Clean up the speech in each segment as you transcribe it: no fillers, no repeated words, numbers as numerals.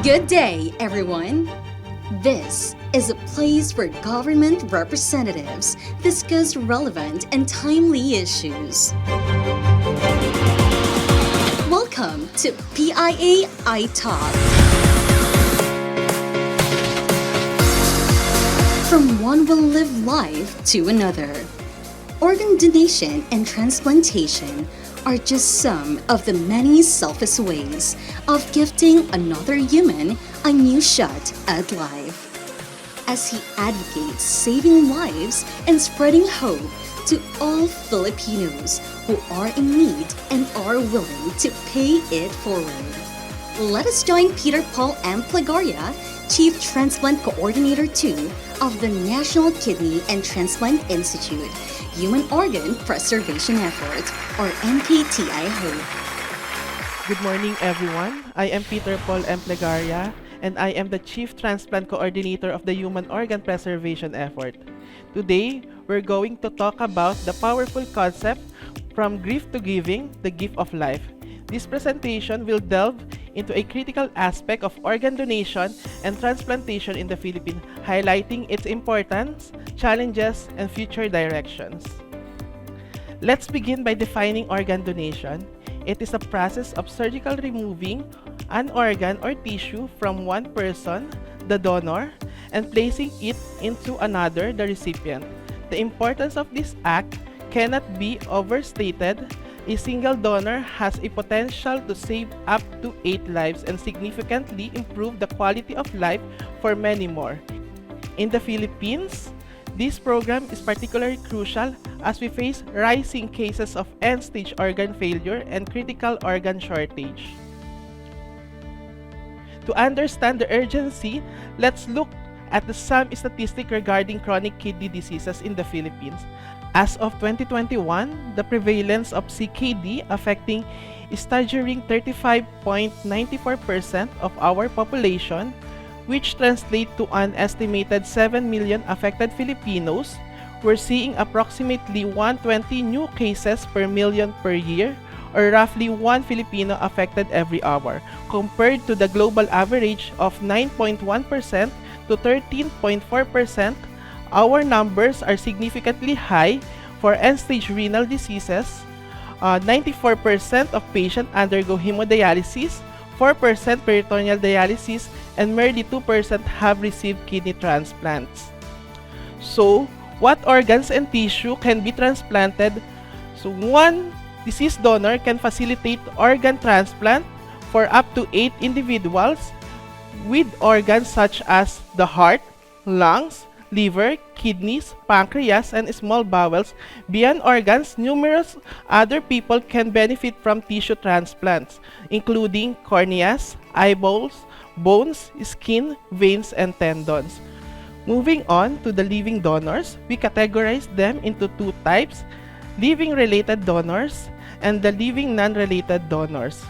Good day, everyone. This is a place where government representatives discuss relevant and timely issues. Welcome to PIA iTALK. From one will live life to another. Organ donation and transplantation are just some of the many selfless ways of gifting another human a new shot at life. As he advocates saving lives and spreading hope to all Filipinos who are in need and are willing to pay it forward. Let us join Peter Paul M. Plegaria, Chief Transplant Coordinator 2 of the National Kidney and Transplant Institute, Human Organ Preservation Effort, or NKTI HOPE. Good morning, everyone. I am Peter Paul M. Plegaria, and I am the Chief Transplant Coordinator of the Human Organ Preservation Effort. Today, we're going to talk about the powerful concept from grief to giving, the gift of life. This presentation will delve into a critical aspect of organ donation and transplantation in the Philippines, highlighting its importance, challenges, and future directions. Let's begin by defining organ donation. It is a process of surgically removing an organ or tissue from one person, the donor, and placing it into another, the recipient. The importance of this act cannot be overstated. A single donor has a potential to save up to 8 lives and significantly improve the quality of life for many more. In the Philippines, this program is particularly crucial as we face rising cases of end-stage organ failure and critical organ shortage. To understand the urgency, let's look at some statistics regarding chronic kidney diseases in the Philippines. As of 2021, the prevalence of CKD affecting a staggering 35.94% of our population, which translates to an estimated 7 million affected Filipinos. We're seeing approximately 120 new cases per million per year, or roughly 1 Filipino affected every hour, compared to the global average of 9.1% to 13.4%. Our numbers are significantly high for end-stage renal diseases. 94% of patients undergo hemodialysis, 4% peritoneal dialysis, and merely 2% have received kidney transplants. So, what organs and tissue can be transplanted? So, one deceased donor can facilitate organ transplant for up to 8 individuals with organs such as the heart, lungs, liver, kidneys, pancreas, and small bowels. Beyond organs, numerous other people can benefit from tissue transplants, including corneas, eyeballs, bones, skin, veins, and tendons. Moving on to the living donors, we categorize them into 2 types: living-related donors and the living non-related donors.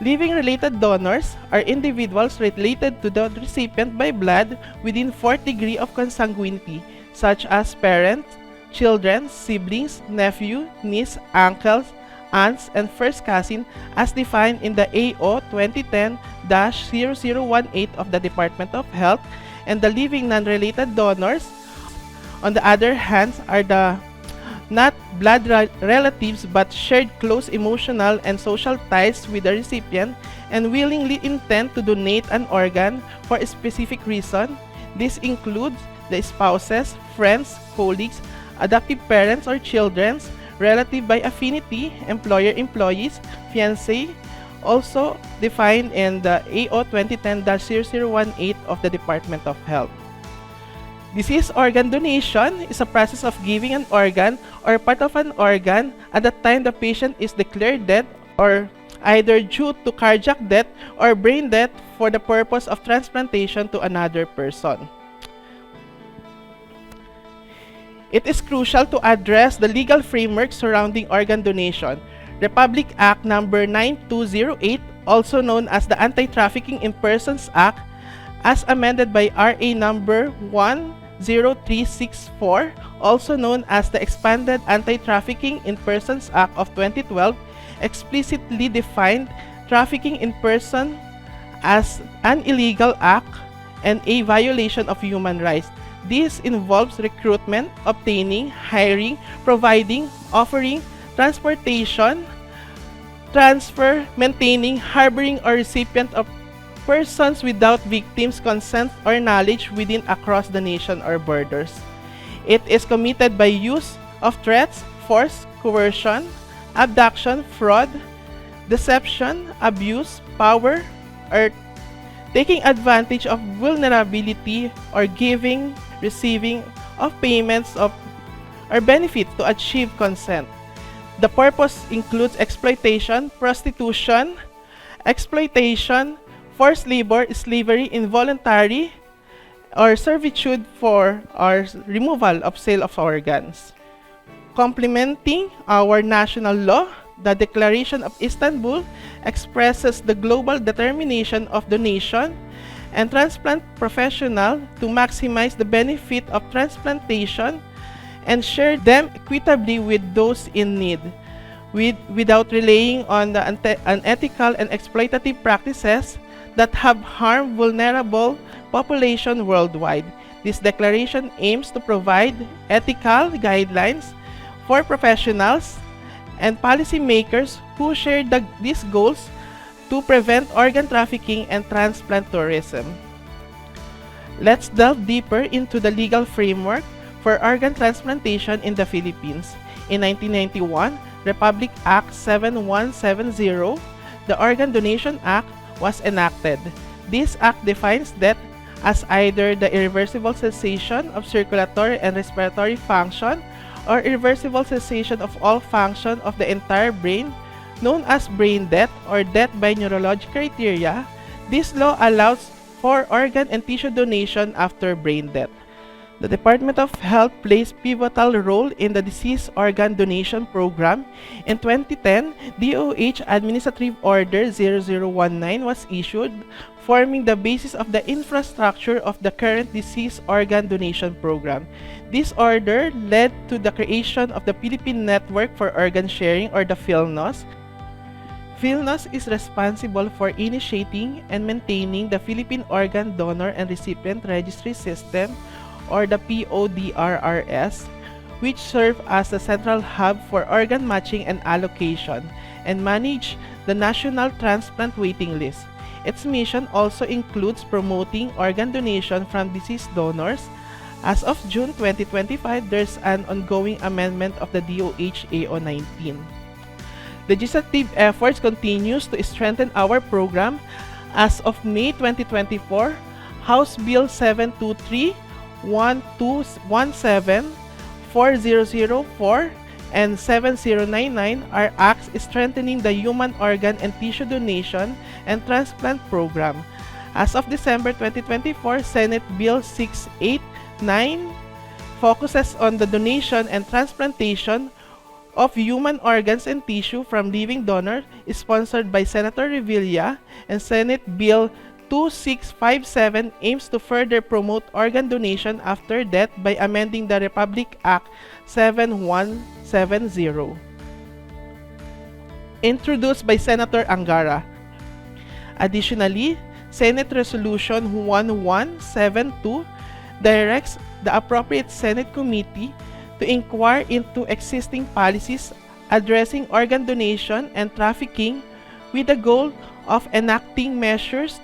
Living-related donors are individuals related to the recipient by blood within 4th degree of consanguinity, such as parents, children, siblings, nephew, niece, uncles, aunts, and first cousin as defined in the AO 2010-0018 of the Department of Health. And the living non-related donors, on the other hand, are the not blood relatives but shared close emotional and social ties with the recipient and willingly intend to donate an organ for a specific reason. This includes the spouses, friends, colleagues, adoptive parents or children, relative by affinity, employer-employees, fiancé, also defined in the AO 2010-0018 of the Department of Health. Disease organ donation is a process of giving an organ or part of an organ at the time the patient is declared dead or either due to cardiac death or brain death for the purpose of transplantation to another person. It is crucial to address the legal framework surrounding organ donation. Republic Act Number 9208, also known as the Anti-Trafficking in Persons Act, as amended by RA Number 10364, also known as the Expanded Anti-Trafficking in Persons Act of 2012, explicitly defined trafficking in person as an illegal act and a violation of human rights. This involves recruitment, obtaining, hiring, providing, offering, transportation, transfer, maintaining, harboring, or recipient of persons without victims' consent or knowledge within, across the nation or borders. It is committed by use of threats, force, coercion, abduction, fraud, deception, abuse, power, or taking advantage of vulnerability, or giving, receiving of payments of or benefits to achieve consent. The purpose includes exploitation, prostitution, exploitation, forced labor, slavery, involuntary, or servitude for or removal of sale of organs. Complementing our national law, the Declaration of Istanbul expresses the global determination of the nation and transplant professionals to maximize the benefit of transplantation and share them equitably with those in need, without relying on the unethical and exploitative practices that have harmed vulnerable population worldwide. This declaration aims to provide ethical guidelines for professionals and policymakers who share these goals to prevent organ trafficking and transplant tourism. Let's delve deeper into the legal framework for organ transplantation in the Philippines. In 1991, Republic Act 7170, the Organ Donation Act, was enacted. This act defines death as either the irreversible cessation of circulatory and respiratory function or irreversible cessation of all function of the entire brain, known as brain death or death by neurologic criteria. This law allows for organ and tissue donation after brain death. The Department of Health plays pivotal role in the disease organ donation program. In 2010, DOH Administrative Order 0019 was issued, forming the basis of the infrastructure of the current disease organ donation program. This order led to the creation of the Philippine Network for Organ Sharing, or the PhilNOS. PhilNOS is responsible for initiating and maintaining the Philippine Organ Donor and Recipient Registry System, or the PODRRS, which serve as the central hub for organ matching and allocation, and manage the national transplant waiting list. Its mission also includes promoting organ donation from deceased donors. As of June 2025, there's an ongoing amendment of the DOH AO 19. Legislative efforts continues to strengthen our program. As of May 2024, House Bill 723, 1217, 4004, and 7099 are acts strengthening the human organ and tissue donation and transplant program. As of December 2024, Senate Bill 689 focuses on the donation and transplantation of human organs and tissue from living donors, sponsored by Senator Revilla, and Senate Bill 2657 aims to further promote organ donation after death by amending the Republic Act 7170. Introduced by Senator Angara. Additionally, Senate Resolution 1172 directs the appropriate Senate committee to inquire into existing policies addressing organ donation and trafficking, with the goal of enacting measures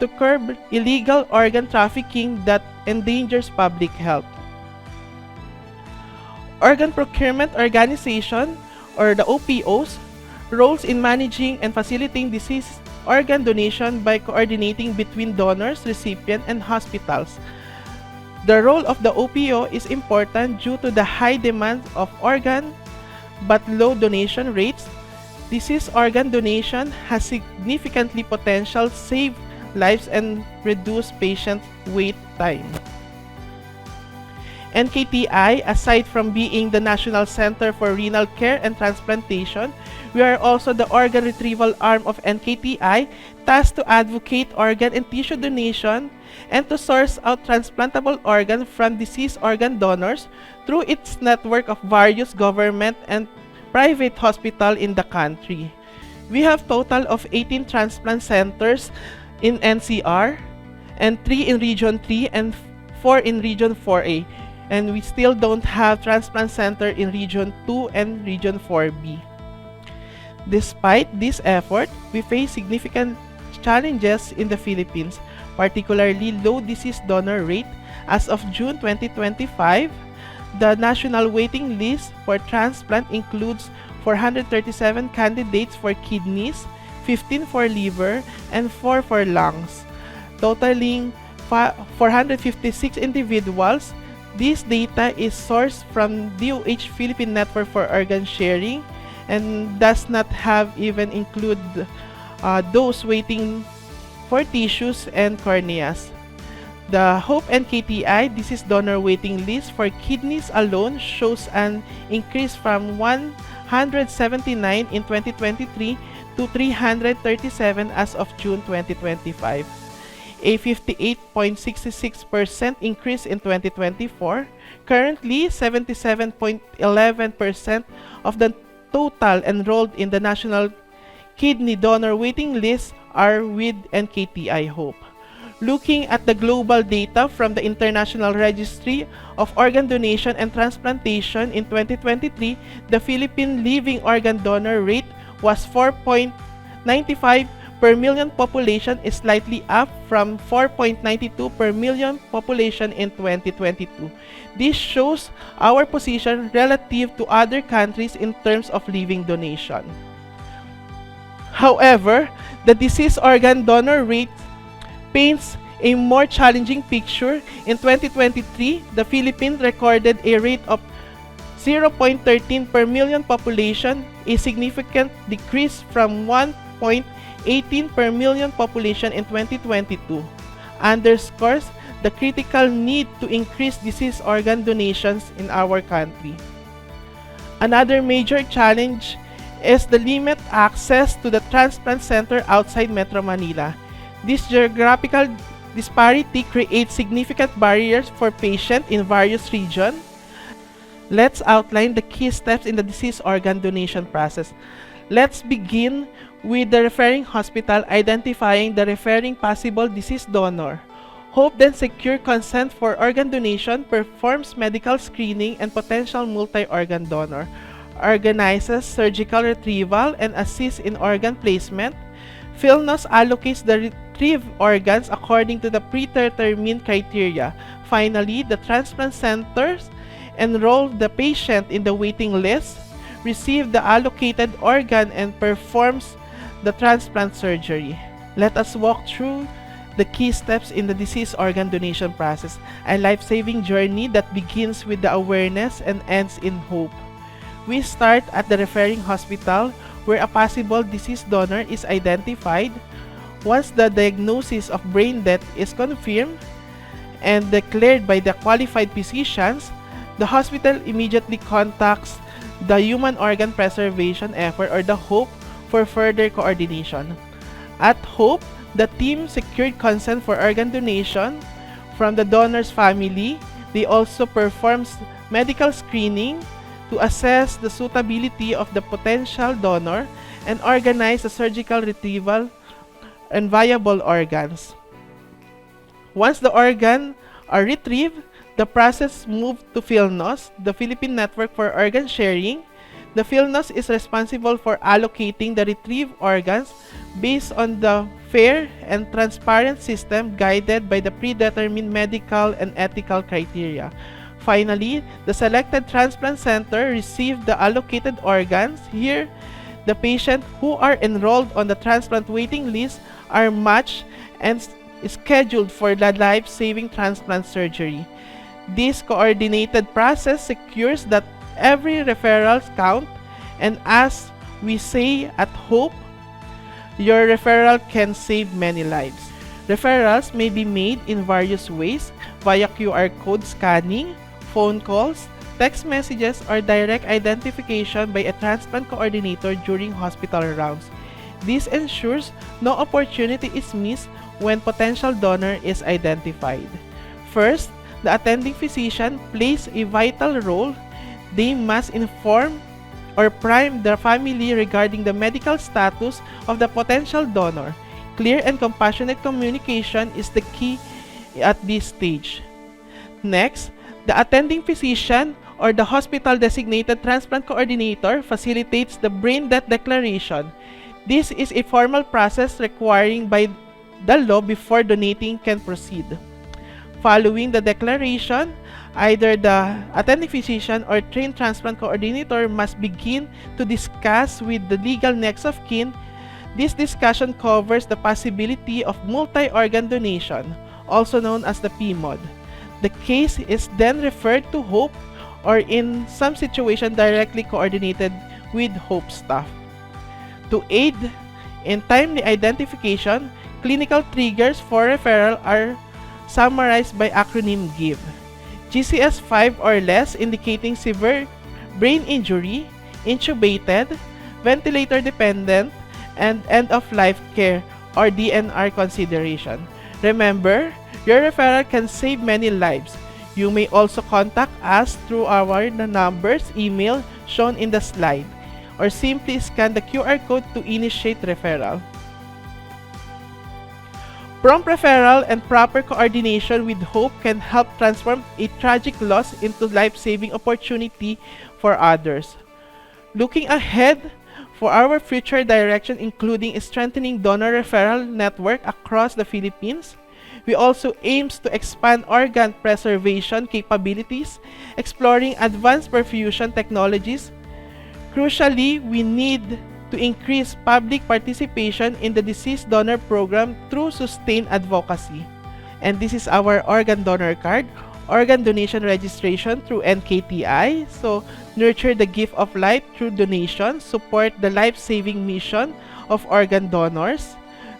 to curb illegal organ trafficking that endangers public health. Organ Procurement Organization, or the OPOs, roles in managing and facilitating disease organ donation by coordinating between donors, recipients, and hospitals. The role of the OPO is important due to the high demand of organ but low donation rates. Disease organ donation has significantly potential save lives and reduce patient wait time. NKTI, aside from being the National Center for Renal Care and Transplantation, we are also the organ retrieval arm of NKTI, tasked to advocate organ and tissue donation and to source out transplantable organs from deceased organ donors through its network of various government and private hospitals in the country. We have total of 18 transplant centers in NCR, and 3 in Region 3, and 4 in Region 4A. And we still don't have transplant center in Region 2 and Region 4B. Despite this effort, we face significant challenges in the Philippines, particularly low deceased donor rate. As of June 2025, the national waiting list for transplant includes 437 candidates for kidneys, 15 for liver, and 4 for lungs, totaling 456 individuals. This data is sourced from DOH Philippine Network for Organ Sharing and does not have even include those waiting for tissues and corneas. The HOPE and KTI disease donor waiting list for kidneys alone shows an increase from 179 in 2023 to 337 as of June 2025, a 58.66% increase in 2024. Currently, 77.11% of the total enrolled in the National Kidney Donor Waiting List are with NKTI HOPE. Looking at the global data from the International Registry of Organ Donation and Transplantation in 2023, the Philippine living organ donor rate was 4.95 per million population, is slightly up from 4.92 per million population in 2022. This shows our position relative to other countries in terms of living donation. However, the disease organ donor rate paints a more challenging picture. In 2023, the Philippines recorded a rate of 0.13 per million population, a significant decrease from 1.18 per million population in 2022, underscores the critical need to increase disease organ donations in our country. Another major challenge is the limit access to the transplant center outside Metro Manila. This geographical disparity creates significant barriers for patients in various regions. Let's outline the key steps in the disease organ donation process. Let's begin with the referring hospital identifying the referring possible deceased donor. HOPE then secure consent for organ donation, performs medical screening and potential multi-organ donor, organizes surgical retrieval and assists in organ placement. PhilNOS allocates the retrieved organs according to the predetermined criteria. Finally, the transplant centers enroll the patient in the waiting list, receive the allocated organ, and performs the transplant surgery. Let us walk through the key steps in the disease organ donation process, a life-saving journey that begins with the awareness and ends in hope. We start at the referring hospital where a possible deceased donor is identified. Once the diagnosis of brain death is confirmed and declared by the qualified physicians, the hospital immediately contacts the Human Organ Preservation Effort or the HOPE for further coordination. At HOPE, the team secured consent for organ donation from the donor's family. They also performs medical screening to assess the suitability of the potential donor and organize the surgical retrieval and viable organs. Once the organs are retrieved, the process moved to PhilNOS, the Philippine Network for Organ Sharing. The PhilNOS is responsible for allocating the retrieved organs based on the fair and transparent system guided by the predetermined medical and ethical criteria. Finally, the selected transplant center received the allocated organs. Here, the patients who are enrolled on the transplant waiting list are matched and scheduled for the life-saving transplant surgery. This coordinated process secures that every referral counts, and as we say at HOPE, your referral can save many lives. Referrals may be made in various ways via QR code scanning, phone calls, text messages, or direct identification by a transplant coordinator during hospital rounds. This ensures no opportunity is missed when potential donor is identified. First, the attending physician plays a vital role. They must inform or prime the family regarding the medical status of the potential donor. Clear and compassionate communication is the key at this stage. Next, the attending physician or the hospital-designated transplant coordinator facilitates the brain death declaration. This is a formal process requiring by the law before donating can proceed. Following the declaration, either the attending physician or trained transplant coordinator must begin to discuss with the legal next of kin. This discussion covers the possibility of multi-organ donation, also known as the PMOD. The case is then referred to HOPE or in some situation directly coordinated with HOPE staff. To aid in timely identification, clinical triggers for referral are summarized by acronym GIVE. GCS 5 or less indicating severe brain injury, intubated, ventilator dependent, and end-of-life care or DNR consideration. Remember, your referral can save many lives. You may also contact us through our numbers, email shown in the slide, or simply scan the QR code to initiate referral. Prompt referral and proper coordination with HOPE can help transform a tragic loss into life-saving opportunity for others. Looking ahead, for our future direction including strengthening donor referral network across the Philippines, we also aims to expand organ preservation capabilities, exploring advanced perfusion technologies. Crucially, we need to increase public participation in the deceased donor program through sustained advocacy. And this is our organ donor card, organ donation registration through NKTI. So, nurture the gift of life through donation, support the life-saving mission of organ donors,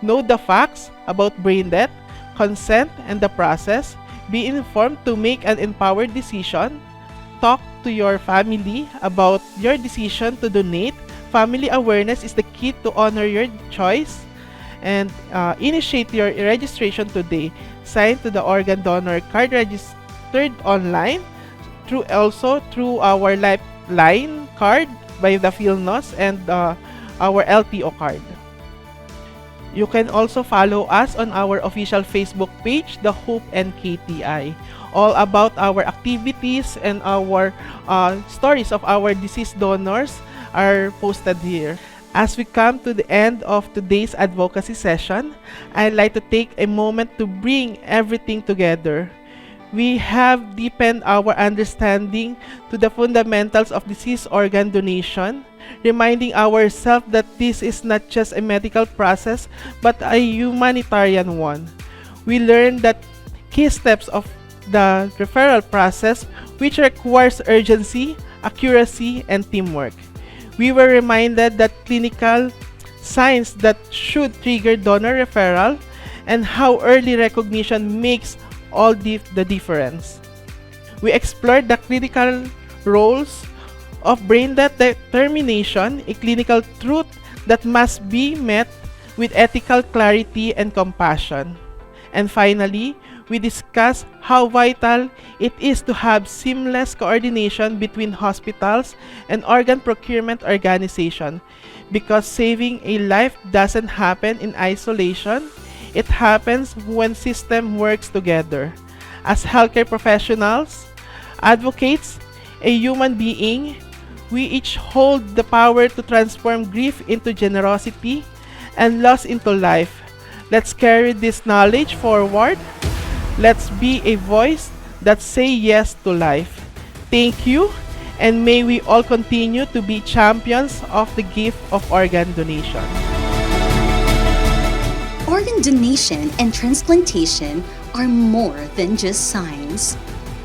know the facts about brain death, consent and the process, be informed to make an empowered decision, talk to your family about your decision to donate. Family awareness is the key to honor your choice, and initiate your registration today. Sign to the organ donor card registered online through our Lifeline card by the PhilNos and our LTO card. You can also follow us on our official Facebook page, The Hope NKTI. All about our activities and our stories of our deceased donors are posted here. As we come to the end of today's advocacy session, I'd like to take a moment to bring everything together. We have deepened our understanding to the fundamentals of deceased organ donation, reminding ourselves that this is not just a medical process but a humanitarian one. We learned that key steps of the referral process, which requires urgency, accuracy, and teamwork. We were reminded that clinical signs that should trigger donor referral and how early recognition makes all the difference. We explored the critical roles of brain death determination, a clinical truth that must be met with ethical clarity and compassion. And finally, we discussed how vital it is to have seamless coordination between hospitals and organ procurement organizations, because saving a life doesn't happen in isolation. It happens when system works together. As healthcare professionals, advocates, a human being, we each hold the power to transform grief into generosity and loss into life. Let's carry this knowledge forward. Let's be a voice that say yes to life. Thank you, and may we all continue to be champions of the gift of organ donation. Organ donation and transplantation are more than just signs.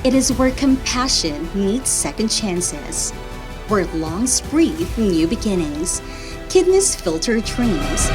It is where compassion meets second chances, where lungs breathe new beginnings, kidneys filter dreams,